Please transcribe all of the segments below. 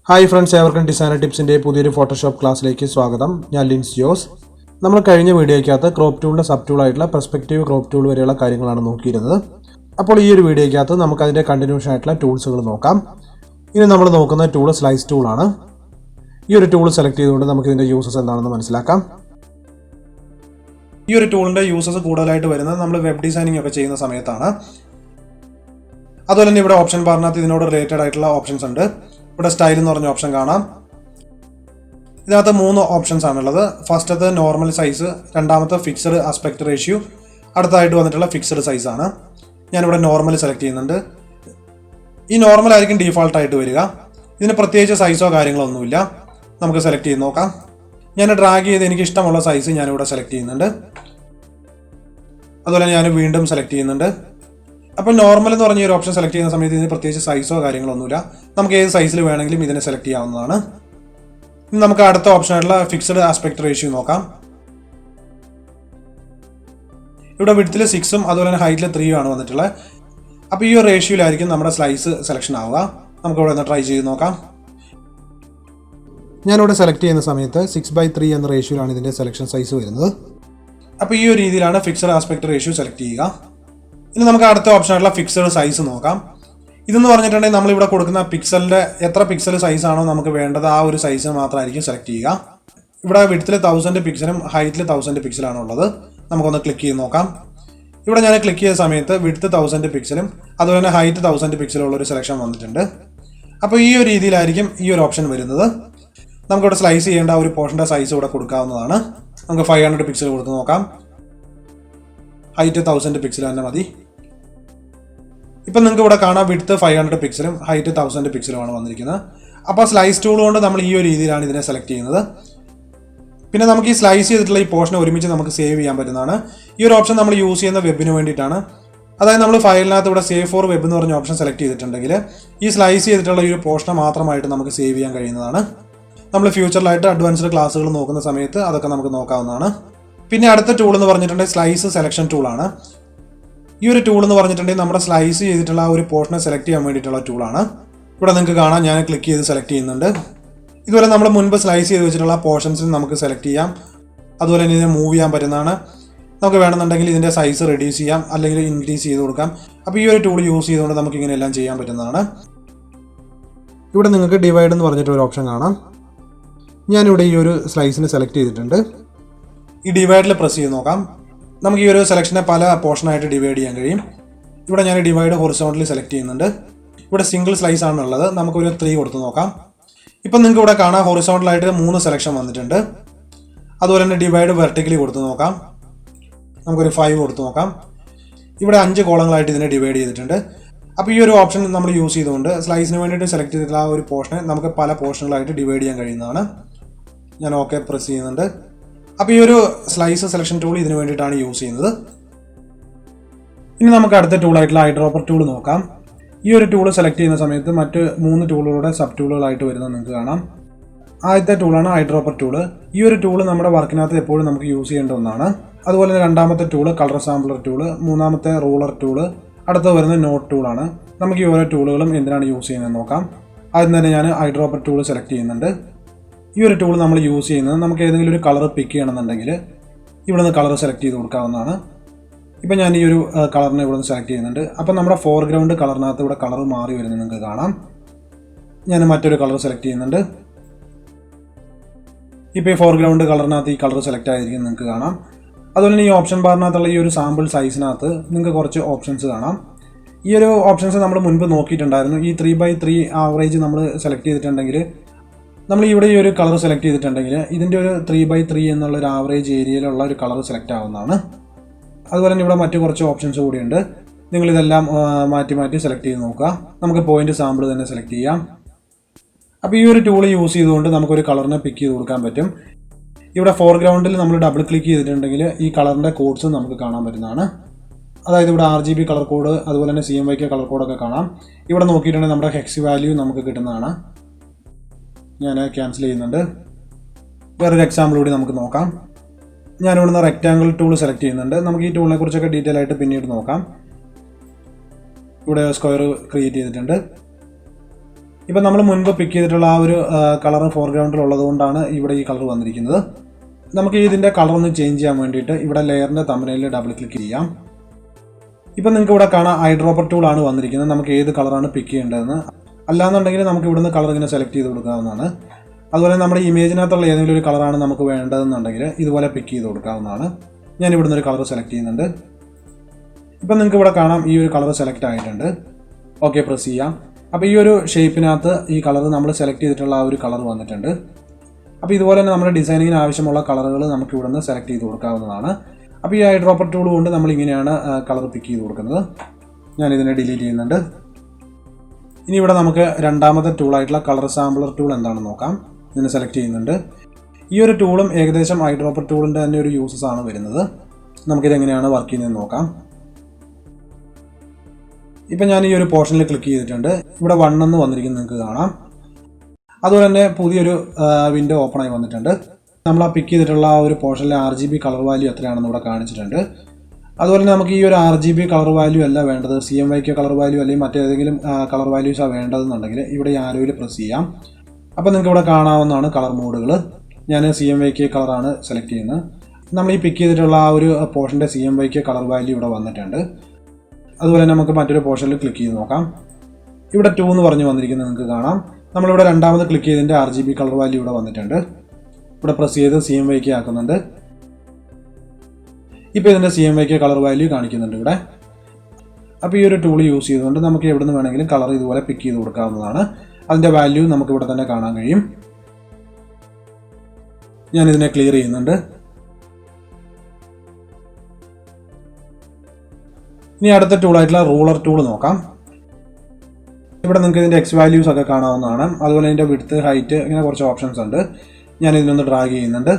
Hi friends, ഏവർക്കും designer ടിപ്സിൻ്റെ പുതിയൊരു ഫോട്ടോഷോപ്പ് ക്ലാസ്സിലേക്ക് സ്വാഗതം. ഞാൻ ലിൻസ് ജോസ്. നമ്മൾ കഴിഞ്ഞ വീഡിയോയ്ക്കകത്ത് ക്രോപ്പ് ടൂളിൻ്റെ സബ് ടൂളായിട്ടുള്ള പെർസ്പെക്റ്റീവ് ക്രോപ്പ് ടൂൾ വരെയുള്ള കാര്യങ്ങളാണ് നോക്കിയിരുന്നത്. അപ്പോൾ ഈ ഒരു വീഡിയോയ്ക്കകത്ത് നമുക്കതിൻ്റെ കണ്ടിന്യൂഷൻ ആയിട്ടുള്ള ടൂൾസുകൾ നോക്കാം. ഇനി നമ്മൾ നോക്കുന്ന ടൂൾ സ്ലൈസ് ടൂളാണ്. ഈ ഒരു ടൂൾ സെലക്ട് ചെയ്തുകൊണ്ട് നമുക്ക് ഇതിൻ്റെ യൂസസ് എന്താണെന്ന് മനസ്സിലാക്കാം. ഈ ഒരു ടൂളിൻ്റെ യൂസസ് കൂടുതലായിട്ട് വരുന്നത് നമ്മൾ വെബ് ഡിസൈനിങ് ഒക്കെ ചെയ്യുന്ന സമയത്താണ്. അതുപോലെ തന്നെ ഇവിടെ ഓപ്ഷൻ ബാറിനകത്ത് ഇതിനോട് റിലേറ്റഡ് ആയിട്ടുള്ള ഓപ്ഷൻസ് ഉണ്ട്. ഇവിടെ സ്റ്റൈൽ എന്ന് പറഞ്ഞ ഓപ്ഷൻ കാണാം. ഇതിനകത്ത് 3 ഓപ്ഷൻസ് ആണുള്ളത്. ഫസ്റ്റത്തെ നോർമൽ സൈസ്, രണ്ടാമത്തെ ഫിക്സഡ് ആസ്പെക്ട് റേഷ്യോ, അടുത്തായിട്ട് വന്നിട്ടുള്ള ഫിക്സഡ് സൈസ് ആണ്. ഞാനിവിടെ നോർമൽ സെലക്ട് ചെയ്യുന്നുണ്ട്. ഈ നോർമൽ ആയിരിക്കും ഡീഫോൾട്ടായിട്ട് വരിക. ഇതിന് പ്രത്യേകിച്ച് സൈസോ കാര്യങ്ങളോ ഒന്നുമില്ല. നമുക്ക് സെലക്ട് ചെയ്ത് നോക്കാം. ഞാൻ ഡ്രാഗ് ചെയ്ത് എനിക്ക് ഇഷ്ടമുള്ള സൈസ് ഞാനിവിടെ സെലക്ട് ചെയ്യുന്നുണ്ട്. അതുപോലെ ഞാൻ വീണ്ടും സെലക്ട് ചെയ്യുന്നുണ്ട്. അപ്പോൾ നോർമൽ എന്ന് പറഞ്ഞ ഒരു ഓപ്ഷൻ സെലക്ട് ചെയ്യുന്ന സമയത്ത് ഇതിന് പ്രത്യേകിച്ച് സൈസോ കാര്യങ്ങളോ ഒന്നുമില്ല. നമുക്ക് ഏത് സൈസിൽ വേണമെങ്കിലും ഇതിനെ സെലക്ട് ചെയ്യാവുന്നതാണ്. ഇനി നമുക്ക് അടുത്ത ഓപ്ഷനായിട്ടുള്ള ഫിക്സഡ് ആസ്പെക്ട് റേഷ്യോ നോക്കാം. ഇവിടെ വിഡ്ത്തിൽ 6ഉം അതുപോലെ തന്നെ ഹൈറ്റിൽ 3ഉം ആണ് വന്നിട്ടുള്ളത്. അപ്പോൾ ഈ ഒരു റേഷ്യോയിലായിരിക്കും നമ്മുടെ സ്ലൈസ് സെലക്ഷൻ ആവുക. നമുക്കിവിടെ ഒന്ന് ട്രൈ ചെയ്ത് നോക്കാം. ഞാനിവിടെ സെലക്ട് ചെയ്യുന്ന സമയത്ത് 6/3 എന്ന റേഷ്യോയിലാണ് ഇതിൻ്റെ സെലക്ഷൻ സൈസ് വരുന്നത്. അപ്പോൾ ഈ ഒരു രീതിയിലാണ് ഫിക്സഡ് ആസ്പെക്ട് റേഷ്യോ സെലക്ട് ചെയ്യുക. ഇനി നമുക്ക് അടുത്ത ഓപ്ഷനായിട്ടുള്ള ഫിക്സഡ് സൈസ് നോക്കാം. ഇതെന്ന് പറഞ്ഞിട്ടുണ്ടെങ്കിൽ നമ്മളിവിടെ കൊടുക്കുന്ന പിക്സലിൻ്റെ എത്ര പിക്സൽ സൈസാണോ നമുക്ക് വേണ്ടത് ആ ഒരു സൈസ് മാത്രമായിരിക്കും സെലക്ട് ചെയ്യുക. ഇവിടെ വിഡ്ത്തിൽ 1000 പിക്സലും ഹൈറ്റിൽ 1000 പിക്സലാണ് ഉള്ളത്. നമുക്കൊന്ന് ക്ലിക്ക് ചെയ്ത് നോക്കാം. ഇവിടെ ഞാൻ ക്ലിക്ക് ചെയ്ത സമയത്ത് വിഡ്ത്ത് 1000 പിക്സലും അതുപോലെ തന്നെ ഹൈറ്റ് 1000 പിക്സലും ഉള്ളൊരു സെലക്ഷൻ വന്നിട്ടുണ്ട്. അപ്പോൾ ഈ ഒരു രീതിയിലായിരിക്കും ഈ ഒരു ഓപ്ഷൻ വരുന്നത്. നമുക്കിവിടെ സ്ലൈസ് ചെയ്യേണ്ട ഒരു പോർഷൻ്റെ സൈസ് ഇവിടെ കൊടുക്കാവുന്നതാണ്. നമുക്ക് 500 പിക്സൽ കൊടുത്ത് നോക്കാം. ഹൈറ്റ് 1000 പിക്സൽ തന്നെ മതി. ഇപ്പം നിങ്ങൾക്ക് ഇവിടെ കാണാം വിഡ്ത്ത് 500 പിക്സലും ഹൈറ്റ് 1000 പിക്സലുമാണ് വന്നിരിക്കുന്നത്. അപ്പോൾ സ്ലൈസ് ടൂൾ കൊണ്ട് നമ്മൾ ഈ ഒരു രീതിയിലാണ് ഇതിനെ സെലക്ട് ചെയ്യുന്നത്. പിന്നെ നമുക്ക് ഈ സ്ലൈസ് ചെയ്തിട്ടുള്ള ഈ പോർഷനെ ഒരുമിച്ച് നമുക്ക് സേവ് ചെയ്യാൻ പറ്റുന്നതാണ്. ഈ ഒരു ഓപ്ഷൻ നമ്മൾ യൂസ് ചെയ്യുന്ന വെബിന് വേണ്ടിയിട്ടാണ്. അതായത് നമ്മൾ ഫയലിനകത്ത് ഇവിടെ സേവ് ഫോർ വെബ് എന്ന് പറഞ്ഞ ഓപ്ഷൻ സെലക്ട് ചെയ്തിട്ടുണ്ടെങ്കിൽ ഈ സ്ലൈസ് ചെയ്തിട്ടുള്ള ഈ ഒരു പോർഷനെ മാത്രമായിട്ട് നമുക്ക് സേവ് ചെയ്യാൻ കഴിയുന്നതാണ്. നമ്മൾ ഫ്യൂച്ചറിലായിട്ട് അഡ്വാൻസ്ഡ് ക്ലാസ്സുകൾ നോക്കുന്ന സമയത്ത് അതൊക്കെ നമുക്ക് നോക്കാവുന്നതാണ്. പിന്നെ അടുത്ത ടൂൾ എന്ന് പറഞ്ഞിട്ടുണ്ടെങ്കിൽ സ്ലൈസ് സെലക്ഷൻ ടൂളാണ്. ഈ ഒരു ടൂൾ എന്ന് പറഞ്ഞിട്ടുണ്ടെങ്കിൽ നമ്മുടെ സ്ലൈസ് ചെയ്തിട്ടുള്ള ഒരു പോർഷനെ സെലക്ട് ചെയ്യാൻ വേണ്ടിയിട്ടുള്ള ടൂളാണ്. ഇവിടെ നിങ്ങൾക്ക് കാണാം, ഞാൻ ക്ലിക്ക് ചെയ്ത് സെലക്ട് ചെയ്യുന്നുണ്ട്. ഇതുപോലെ നമ്മൾ മുൻപ് സ്ലൈസ് ചെയ്ത് വെച്ചിട്ടുള്ള പോർഷൻസിൽ നമുക്ക് സെലക്ട് ചെയ്യാം. അതുപോലെ തന്നെ ഇതിനെ മൂവ് ചെയ്യാൻ പറ്റുന്നതാണ്. നമുക്ക് വേണമെന്നുണ്ടെങ്കിൽ ഇതിൻ്റെ സൈസ് റെഡ്യൂസ് ചെയ്യാം, അല്ലെങ്കിൽ ഇൻക്രീസ് ചെയ്ത് കൊടുക്കാം. അപ്പോൾ ഈ ഒരു ടൂൾ യൂസ് ചെയ്തുകൊണ്ട് നമുക്ക് ഇങ്ങനെയെല്ലാം ചെയ്യാൻ പറ്റുന്നതാണ്. ഇവിടെ നിങ്ങൾക്ക് ഡിവൈഡ് എന്ന് പറഞ്ഞിട്ട് ഒരു ഓപ്ഷൻ കാണാം. ഞാനിവിടെ ഈ ഒരു സ്ലൈസിനെ സെലക്ട് ചെയ്തിട്ടുണ്ട്. ഈ ഡിവൈഡിൽ പ്രസ് ചെയ്ത് നോക്കാം. നമുക്ക് ഈ ഒരു സെലക്ഷനെ പല പോർഷനായിട്ട് ഡിവൈഡ് ചെയ്യാൻ കഴിയും. ഇവിടെ ഞാൻ ഡിവൈഡ് ഹൊറിസോണ്ടലി സെലക്ട് ചെയ്യുന്നുണ്ട്. ഇവിടെ സിംഗിൾ സ്ലൈസ് ആണുള്ളത്. നമുക്കൊരു 3 കൊടുത്ത് നോക്കാം. ഇപ്പം നിങ്ങൾക്ക് ഇവിടെ കാണാം ഹൊറിസോണ്ടലായിട്ട് 3 സെലക്ഷൻ വന്നിട്ടുണ്ട്. അതുപോലെ തന്നെ ഡിവൈഡ് വെർട്ടിക്കലി കൊടുത്ത് നോക്കാം. നമുക്കൊരു 5 കൊടുത്ത് നോക്കാം. ഇവിടെ 5 കോളങ്ങളായിട്ട് ഇതിനെ ഡിവൈഡ് ചെയ്തിട്ടുണ്ട്. അപ്പോൾ ഈ ഒരു ഓപ്ഷൻ നമ്മൾ യൂസ് ചെയ്തുകൊണ്ട് സ്ലൈസിന് വേണ്ടിയിട്ട് സെലക്ട് ചെയ്തിട്ടുള്ള ആ ഒരു പോർഷനെ നമുക്ക് പല പോർഷനുകളായിട്ട് ഡിവൈഡ് ചെയ്യാൻ കഴിയുന്നതാണ്. ഞാൻ ഓക്കെ പ്രസ് ചെയ്യുന്നുണ്ട്. അപ്പോൾ ഈ ഒരു സ്ലൈസ് സെലക്ഷൻ ടൂൾ ഇതിന് വേണ്ടിയിട്ടാണ് യൂസ് ചെയ്യുന്നത്. ഇനി നമുക്ക് അടുത്ത ടൂളായിട്ടുള്ള ഐഡ്രോപ്പർ ടൂൾ നോക്കാം. ഈ ഒരു ടൂൾ സെലക്ട് ചെയ്യുന്ന സമയത്ത് മറ്റ് 3 ടൂളുകളുടെ സബ് ടൂളുകളായിട്ട് വരുന്നത് നിങ്ങൾക്ക് കാണാം. ആദ്യത്തെ ടൂളാണ് ഐഡ്രോപ്പർ ടൂൾ. ഈ ഒരു ടൂൾ നമ്മുടെ വർക്കിനകത്ത് എപ്പോഴും നമുക്ക് യൂസ് ചെയ്യേണ്ട ഒന്നാണ്. അതുപോലെ തന്നെ രണ്ടാമത്തെ ടൂള് കളർ സാമ്പിളർ ടൂള്, മൂന്നാമത്തെ റൂളർ ടൂള്, അടുത്ത് വരുന്നത് നോട്ട് ടൂളാണ്. നമുക്ക് ഈ ഓരോ ടൂളുകളും എന്തിനാണ് യൂസ് ചെയ്യുന്നത് നോക്കാം. ആദ്യം തന്നെ ഞാൻ ഐഡ്രോപ്പർ ടൂൾ സെലക്ട് ചെയ്യുന്നുണ്ട്. ഈ ഒരു ടൂൾ നമ്മൾ യൂസ് ചെയ്യുന്നത് നമുക്ക് ഏതെങ്കിലും ഒരു കളർ പിക്ക് ചെയ്യണമെന്നുണ്ടെങ്കിൽ ഇവിടെ നിന്ന് കളർ സെലക്ട് ചെയ്ത് കൊടുക്കാവുന്നതാണ്. ഇപ്പം ഞാൻ ഈ ഒരു കളറിനെ ഇവിടെ നിന്ന് സെലക്ട് ചെയ്യുന്നുണ്ട്. അപ്പം നമ്മുടെ ഫോർഗ്രൗണ്ട് കളറിനകത്ത് ഇവിടെ കളർ മാറി വരുന്നത് നിങ്ങൾക്ക് കാണാം. ഞാൻ മറ്റൊരു കളർ സെലക്ട് ചെയ്യുന്നുണ്ട്. ഇപ്പോൾ ഈ ഫോർഗ്രൗണ്ട് കളറിനകത്ത് ഈ കളർ സെലക്ട് ആയിരിക്കും നിങ്ങൾക്ക് കാണാം. അതുപോലെ തന്നെ ഈ ഓപ്ഷൻ ബാറിനകത്തുള്ള ഈ ഒരു സാമ്പിൾ സൈസിനകത്ത് നിങ്ങൾക്ക് കുറച്ച് ഓപ്ഷൻസ് കാണാം. ഈ ഒരു ഓപ്ഷൻസ് നമ്മൾ മുൻപ് നോക്കിയിട്ടുണ്ടായിരുന്നു. ഈ 3/3 ആവറേജ് നമ്മൾ സെലക്ട് ചെയ്തിട്ടുണ്ടെങ്കിൽ, നമ്മൾ ഇവിടെ ഈ ഒരു കളർ സെലക്ട് ചെയ്തിട്ടുണ്ടെങ്കിൽ ഇതിൻ്റെ ഒരു 3/3 എന്നുള്ളൊരു ആവറേജ് ഏരിയയിലുള്ള ഒരു കളർ സെലക്ട് ആവുന്നതാണ്. അതുപോലെ തന്നെ ഇവിടെ മറ്റു കുറച്ച് ഓപ്ഷൻസ് കൂടിയുണ്ട്. നിങ്ങളിതെല്ലാം മാറ്റി മാറ്റി സെലക്ട് ചെയ്ത് നോക്കുക. നമുക്ക് പോയിന്റ് സാമ്പിൾ തന്നെ സെലക്ട് ചെയ്യാം. അപ്പോൾ ഈ ഒരു ടൂൾ യൂസ് ചെയ്തുകൊണ്ട് നമുക്കൊരു കളറിനെ പിക്ക് ചെയ്ത് കൊടുക്കാൻ പറ്റും. ഇവിടെ ഫോർഗ്രൗണ്ടിൽ നമ്മൾ ഡബിൾ ക്ലിക്ക് ചെയ്തിട്ടുണ്ടെങ്കിൽ ഈ കളറിൻ്റെ കോഡ്സ് നമുക്ക് കാണാൻ പറ്റുന്നതാണ്. അതായത് ഇവിടെ RGB കളർ കോഡ്, അതുപോലെ തന്നെ CMYK കളർ കോഡൊക്കെ കാണാം. ഇവിടെ നോക്കിയിട്ടുണ്ടെങ്കിൽ നമ്മുടെ ഹെക്സ് വാല്യൂ നമുക്ക് കിട്ടുന്നതാണ്. ഞാൻ ക്യാൻസൽ ചെയ്യുന്നുണ്ട്. വേറൊരു എക്സാമ്പിൾ കൂടി നമുക്ക് നോക്കാം. ഞാനിവിടുന്ന് റെക്റ്റാങ്കിൾ ടൂൾ സെലക്ട് ചെയ്യുന്നുണ്ട്. നമുക്ക് ഈ ടൂളിനെ കുറിച്ചൊക്കെ ഡീറ്റെയിൽ ആയിട്ട് പിന്നീട് നോക്കാം. ഇവിടെ സ്ക്വയർ ക്രിയേറ്റ് ചെയ്തിട്ടുണ്ട്. ഇപ്പം നമ്മൾ മുൻപ് പിക്ക് ചെയ്തിട്ടുള്ള ആ ഒരു കളർ ഫോർഗ്രൗണ്ടിൽ ഉള്ളതുകൊണ്ടാണ് ഇവിടെ ഈ കളർ വന്നിരിക്കുന്നത്. നമുക്ക് ഇതിൻ്റെ കളർ ഒന്ന് ചേഞ്ച് ചെയ്യാൻ വേണ്ടിയിട്ട് ഇവിടെ ലെയറിൻ്റെ തമ്പനയിൽ ഡബിൾ ക്ലിക്ക് ചെയ്യാം. ഇപ്പം നിങ്ങൾക്ക് ഇവിടെ കാണാം ഐ ഡ്രോപ്പർ ടൂളാണ് വന്നിരിക്കുന്നത്. നമുക്ക് ഏത് കളറാണ് പിക്ക് ചെയ്യേണ്ടതെന്ന്. അല്ലാന്നുണ്ടെങ്കിൽ നമുക്ക് ഇവിടുന്ന് കളർ ഇങ്ങനെ സെലക്ട് ചെയ്ത് കൊടുക്കാവുന്നതാണ്. അതുപോലെ നമ്മുടെ ഇമേജിനകത്തുള്ള ഏതെങ്കിലും ഒരു കളറാണ് നമുക്ക് വേണ്ടതെന്നുണ്ടെങ്കിൽ ഇതുപോലെ പിക്ക് ചെയ്ത് കൊടുക്കാവുന്നതാണ്. ഞാൻ ഇവിടുന്ന് ഒരു കളർ സെലക്ട് ചെയ്യുന്നുണ്ട്. ഇപ്പം നിങ്ങൾക്ക് ഇവിടെ കാണാം ഈ ഒരു കളർ സെലക്ട് ആയിട്ടുണ്ട്. ഓക്കെ പ്രസ് ചെയ്യാം. അപ്പോൾ ഈ ഒരു ഷേപ്പിനകത്ത് ഈ കളർ നമ്മൾ സെലക്ട് ചെയ്തിട്ടുള്ള ആ ഒരു കളർ വന്നിട്ടുണ്ട്. അപ്പോൾ ഇതുപോലെ തന്നെ നമ്മുടെ ഡിസൈനിങ്ങിന് ആവശ്യമുള്ള കളറുകൾ നമുക്ക് ഇവിടുന്ന് സെലക്ട് ചെയ്ത് കൊടുക്കാവുന്നതാണ്. അപ്പോൾ ഈ ഐ ഡ്രോപ്പർ ടൂൾ കൊണ്ട് നമ്മൾ ഇങ്ങനെയാണ് കളർ പിക്ക് ചെയ്ത് കൊടുക്കുന്നത്. ഞാൻ ഇതിനെ ഡിലീറ്റ് ചെയ്യുന്നുണ്ട്. ഇനി ഇവിടെ നമുക്ക് രണ്ടാമത്തെ ടൂളായിട്ടുള്ള കളർ സാമ്പിളർ ടൂൾ എന്താണെന്ന് നോക്കാം. ഇതിനെ സെലക്ട് ചെയ്യുന്നുണ്ട്. ഈ ഒരു ടൂളും ഏകദേശം ഐ ഡ്രോപ്പർ ടൂളിൻ്റെ തന്നെ ഒരു യൂസസ് ആണ് വരുന്നത്. നമുക്കിതെങ്ങനെയാണ് വർക്ക് ചെയ്യുന്നതെന്ന് നോക്കാം. ഇപ്പം ഞാൻ ഈ ഒരു പോർഷനിൽ ക്ലിക്ക് ചെയ്തിട്ടുണ്ട്. ഇവിടെ 1 എന്ന് വന്നിരിക്കുന്നത് നിങ്ങൾക്ക് കാണാം. അതുപോലെ തന്നെ പുതിയൊരു വിൻഡോ ഓപ്പൺ ആയി വന്നിട്ടുണ്ട്. നമ്മൾ ആ പിക്ക് ചെയ്തിട്ടുള്ള ആ ഒരു പോർഷനിലെ RGB കളർ വാല്യൂ എത്രയാണെന്ന് ഇവിടെ കാണിച്ചിട്ടുണ്ട്. അതുപോലെ തന്നെ നമുക്ക് ഈ ഒരു RGB കളർ വാല്യൂ അല്ല വേണ്ടത്, CMYK കളർ വാല്യൂ അല്ലെങ്കിൽ മറ്റേതെങ്കിലും കളർ വാല്യൂസാണ് വേണ്ടതെന്നുണ്ടെങ്കിൽ ഇവിടെ ഈ ആരോയിൽ പ്രസ് ചെയ്യാം. അപ്പോൾ നിങ്ങൾക്ക് ഇവിടെ കാണാവുന്നതാണ് കളർ മോഡുകൾ. ഞാൻ CMYK കളറാണ് സെലക്ട് ചെയ്യുന്നത്. നമ്മൾ ഈ പിക്ക് ചെയ്തിട്ടുള്ള ആ ഒരു പോർഷൻ്റെ CMYK കളർ വാല്യൂ ഇവിടെ വന്നിട്ടുണ്ട്. അതുപോലെ തന്നെ നമുക്ക് മറ്റൊരു പോർഷനിൽ ക്ലിക്ക് ചെയ്ത് നോക്കാം. ഇവിടെ 2 എന്ന് പറഞ്ഞ് വന്നിരിക്കുന്നത് നിങ്ങൾക്ക് കാണാം. നമ്മളിവിടെ രണ്ടാമത് ക്ലിക്ക് ചെയ്തതിൻ്റെ RGB കളർ വാല്യൂ ഇവിടെ വന്നിട്ടുണ്ട്. ഇവിടെ പ്രസ് ചെയ്ത് CMYK ആക്കുന്നുണ്ട്. ഇപ്പോൾ ഇതിൻ്റെ CMYK കളർ വാല്യൂ കാണിക്കുന്നുണ്ട് ഇവിടെ. അപ്പോൾ ഈ ഒരു ടൂൾ യൂസ് ചെയ്തുകൊണ്ട് നമുക്ക് എവിടെ നിന്ന് വേണമെങ്കിലും കളർ ഇതുപോലെ പിക്ക് ചെയ്ത് കൊടുക്കാവുന്നതാണ്. അതിൻ്റെ വാല്യൂ നമുക്ക് ഇവിടെ തന്നെ കാണാൻ കഴിയും. ഞാനിതിനെ ക്ലിയർ ചെയ്യുന്നുണ്ട്. ഇനി അടുത്ത ടൂളായിട്ടുള്ള റൂളർ ടൂൾ നോക്കാം. ഇവിടെ നിങ്ങൾക്ക് ഇതിൻ്റെ എക്സ് വാല്യൂസ് ഒക്കെ കാണാവുന്നതാണ്. അതുപോലെ ഇതിൻ്റെ വിഡ്ത്ത്, ഹൈറ്റ്, ഇങ്ങനെ കുറച്ച് ഓപ്ഷൻസ് ഉണ്ട്. ഞാൻ ഇതിനൊന്ന് ഡ്രാഗ് ചെയ്യുന്നുണ്ട്.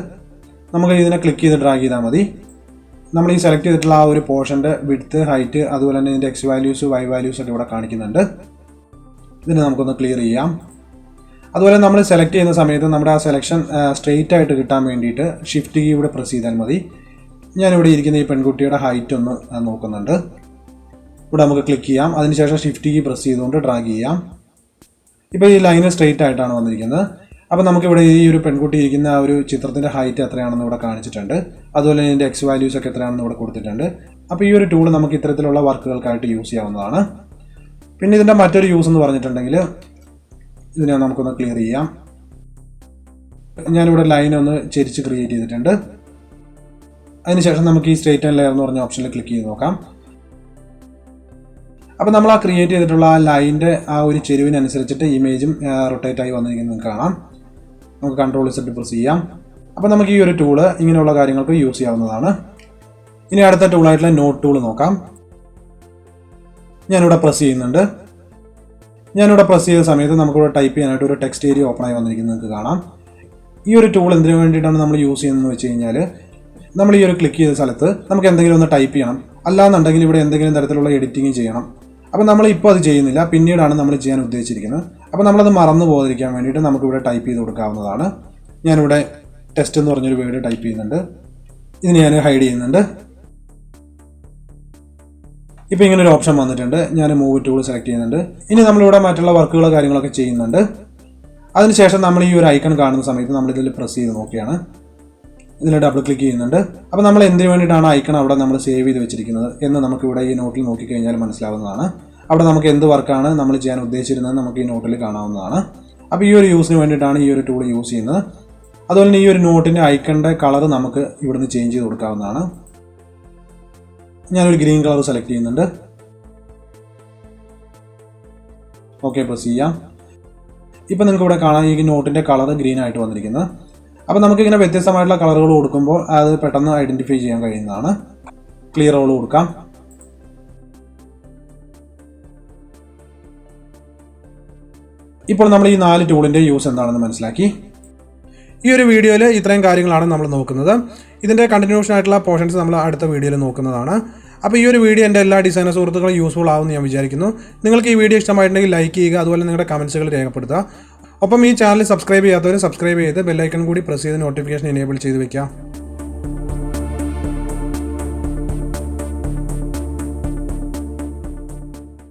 നമുക്ക് ഇതിനെ ക്ലിക്ക് ചെയ്ത് ഡ്രാഗ് ചെയ്താൽ മതി. നമ്മൾ ഈ സെലക്ട് ചെയ്തിട്ടുള്ള ആ ഒരു പോർഷൻ്റെ വിഡ്ത്ത്, ഹൈറ്റ്, അതുപോലെ തന്നെ ഇതിൻ്റെ എക്സ് വാല്യൂസ്, വൈ വാല്യൂസ് ഒക്കെ ഇവിടെ കാണിക്കുന്നുണ്ട്. ഇതിനെ നമുക്കൊന്ന് ക്ലിയർ ചെയ്യാം. അതുപോലെ നമ്മൾ സെലക്ട് ചെയ്യുന്ന സമയത്ത് നമ്മുടെ ആ സെലക്ഷൻ സ്ട്രെയിറ്റ് ആയിട്ട് കിട്ടാൻ വേണ്ടിയിട്ട് ഷിഫ്റ്റ് കീ ഇവിടെ പ്രസ് ചെയ്താൽ മതി. ഞാനിവിടെ ഇരിക്കുന്ന ഈ പെൺകുട്ടിയുടെ ഹൈറ്റ് ഒന്ന് നോക്കുന്നുണ്ട്. ഇവിടെ നമുക്ക് ക്ലിക്ക് ചെയ്യാം. അതിനുശേഷം ഷിഫ്റ്റ് കീ പ്രസ് ചെയ്തുകൊണ്ട് ഡ്രാഗ് ചെയ്യാം. ഇപ്പോൾ ഈ ലൈന് സ്ട്രെയിറ്റ് ആയിട്ടാണ് വന്നിരിക്കുന്നത്. അപ്പോൾ നമുക്കിവിടെ ഈ ഒരു പെൺകുട്ടി ഇരിക്കുന്ന ആ ഒരു ചിത്രത്തിൻ്റെ ഹൈറ്റ് എത്രയാണെന്ന് ഇവിടെ കാണിച്ചിട്ടുണ്ട്. അതുപോലെ ഇതിൻ്റെ എക്സ് വാല്യൂസ് ഒക്കെ എത്രയാണെന്ന് ഇവിടെ കൊടുത്തിട്ടുണ്ട്. അപ്പോൾ ഈ ഒരു ടൂൾ നമുക്ക് ഇത്തരത്തിലുള്ള വർക്കുകൾക്കായിട്ട് യൂസ് ചെയ്യാവുന്നതാണ്. പിന്നെ ഇതിൻ്റെ മറ്റൊരു യൂസ് എന്ന് പറഞ്ഞിട്ടുണ്ടെങ്കിൽ ഇതിനെ നമുക്കൊന്ന് ക്ലിയർ ചെയ്യാം. ഞാനിവിടെ ലൈൻ ഒന്ന് ചെരിച്ച് ക്രിയേറ്റ് ചെയ്തിട്ടുണ്ട്. അതിനുശേഷം നമുക്ക് ഈ സ്ട്രെയിറ്റ് ആൻഡ് ലെയർ എന്ന് പറഞ്ഞ ഓപ്ഷനിൽ ക്ലിക്ക് ചെയ്ത് നോക്കാം. അപ്പോൾ നമ്മൾ ആ ക്രിയേറ്റ് ചെയ്തിട്ടുള്ള ആ ലൈനിൻ്റെ ആ ഒരു ചെരുവിനനുസരിച്ചിട്ട് ഇമേജും റൊട്ടേറ്റ് ആയി വന്നിരിക്കുന്നത് കാണാം. നമുക്ക് Ctrl+Z പ്രസ് ചെയ്യാം. അപ്പോൾ നമുക്ക് ഈ ഒരു ടൂള് ഇങ്ങനെയുള്ള കാര്യങ്ങൾക്ക് യൂസ് ചെയ്യാവുന്നതാണ്. ഇനി അടുത്ത ടൂളായിട്ടുള്ള നോട്ട് ടൂൾ നോക്കാം. ഞാനിവിടെ പ്രസ് ചെയ്യുന്നുണ്ട്. ഞാനിവിടെ പ്രസ് ചെയ്ത സമയത്ത് നമുക്കിവിടെ ടൈപ്പ് ചെയ്യാനായിട്ട് ഒരു ടെക്സ്റ്റ് ഏരിയ ഓപ്പൺ ആയി വന്നിരിക്കുന്നത് നിങ്ങൾക്ക് കാണാം. ഈ ഒരു ടൂൾ എന്തിനു വേണ്ടിയിട്ടാണ് നമ്മൾ യൂസ് ചെയ്യുന്നതെന്ന് വെച്ച് കഴിഞ്ഞാൽ, നമ്മൾ ഈ ഒരു ക്ലിക്ക് ചെയ്ത സ്ഥലത്ത് നമുക്ക് എന്തെങ്കിലും ഒന്ന് ടൈപ്പ് ചെയ്യണം, അല്ലാന്നുണ്ടെങ്കിൽ ഇവിടെ എന്തെങ്കിലും തരത്തിലുള്ള എഡിറ്റിംഗ് ചെയ്യണം. അപ്പോൾ നമ്മൾ ഇപ്പോൾ അത് ചെയ്യുന്നില്ല, പിന്നീടാണ് നമ്മൾ ചെയ്യാൻ ഉദ്ദേശിച്ചിരിക്കുന്നത്. അപ്പോൾ നമ്മളത് മറന്നു പോകാതിരിക്കാൻ വേണ്ടിയിട്ട് നമുക്കിവിടെ ടൈപ്പ് ചെയ്ത് കൊടുക്കാവുന്നതാണ്. ഞാനിവിടെ ടെസ്റ്റ് എന്ന് പറഞ്ഞൊരു വേർഡ് ടൈപ്പ് ചെയ്യുന്നുണ്ട്. ഇതിന് ഞാൻ ഹൈഡ് ചെയ്യുന്നുണ്ട്. ഇപ്പോൾ ഇങ്ങനെ ഒരു ഓപ്ഷൻ വന്നിട്ടുണ്ട്. ഞാൻ മൂവ് ടൂൾ സെലക്ട് ചെയ്യുന്നുണ്ട്. ഇനി നമ്മളിവിടെ മറ്റുള്ള വർക്കുകളോ കാര്യങ്ങളൊക്കെ ചെയ്യുന്നുണ്ട്. അതിനുശേഷം നമ്മൾ ഈ ഒരു ഐക്കൺ കാണുന്ന സമയത്ത് നമ്മളിതിൽ പ്രസ് ചെയ്ത് നോക്കിയാണ്. ഇതിൽ ഡബിൾ ക്ലിക്ക് ചെയ്യുന്നുണ്ട്. അപ്പോൾ നമ്മൾ എന്തിനു വേണ്ടിയിട്ടാണ് ഐക്കൺ അവിടെ നമ്മൾ സേവ് ചെയ്ത് വെച്ചിരിക്കുന്നത് എന്ന് നമുക്കിവിടെ ഈ നോട്ടിൽ നോക്കിക്കഴിഞ്ഞാൽ മനസ്സിലാവുന്നതാണ്. അവിടെ നമുക്ക് എന്ത് വർക്കാണ് നമ്മൾ ചെയ്യാൻ ഉദ്ദേശിച്ചിരുന്നത് നമുക്ക് ഈ നോട്ടിൽ കാണാവുന്നതാണ്. അപ്പോൾ ഈ ഒരു യൂസിന് വേണ്ടിയിട്ടാണ് ഈ ഒരു ടൂൾ യൂസ് ചെയ്യുന്നത്. അതുപോലെ തന്നെ ഈ ഒരു നോട്ടിൻ്റെ ഐക്കണിൻ്റെ കളർ നമുക്ക് ഇവിടുന്ന് ചേഞ്ച് ചെയ്ത് കൊടുക്കാവുന്നതാണ്. ഞാനൊരു ഗ്രീൻ കളർ സെലക്ട് ചെയ്യുന്നുണ്ട്. ഓക്കെ പ്രസ് ചെയ്യാം. ഇപ്പോൾ നിങ്ങൾക്ക് ഇവിടെ കാണാൻ ഈ നോട്ടിൻ്റെ കളർ ഗ്രീൻ ആയിട്ട് വന്നിരിക്കുന്നത്. അപ്പോൾ നമുക്കിങ്ങനെ വ്യത്യസ്തമായിട്ടുള്ള കളറുകൾ കൊടുക്കുമ്പോൾ അത് പെട്ടെന്ന് ഐഡൻറ്റിഫൈ ചെയ്യാൻ കഴിയുന്നതാണ്. ക്ലിയർ ഓൾ കൊടുക്കാം. ഇപ്പോൾ നമ്മൾ ഈ 4 ടൂളിൻ്റെ യൂസ് എന്താണെന്ന് മനസ്സിലാക്കി. ഈ ഒരു വീഡിയോയിൽ ഇത്രയും കാര്യങ്ങളാണ് നമ്മൾ നോക്കുന്നത്. ഇതിൻ്റെ കണ്ടിന്യൂഷൻ ആയിട്ടുള്ള പോർഷൻസ് നമ്മൾ അടുത്ത വീഡിയോയിൽ നോക്കുന്നതാണ്. അപ്പോൾ ഈ ഒരു വീഡിയോ എൻ്റെ എല്ലാ ഡിസൈനർ സുഹൃത്തുക്കളും യൂസ്ഫുൾ ആവുമെന്ന് ഞാൻ വിചാരിക്കുന്നു. നിങ്ങൾക്ക് ഈ വീഡിയോ ഇഷ്ടമായിട്ടുണ്ടെങ്കിൽ ലൈക്ക് ചെയ്യുക, അതുപോലെ നിങ്ങളുടെ കമൻസുകൾ രേഖപ്പെടുത്തുക. ഒപ്പം ഈ ചാനൽ സബ്സ്ക്രൈബ് ചെയ്യാത്തവർ സബ്സ്ക്രൈബ് ചെയ്ത് ബെല്ലൈക്കൺ കൂടി പ്രസ് ചെയ്ത് നോട്ടിഫിക്കേഷൻ എനേബിൾ ചെയ്ത് വെക്കുക.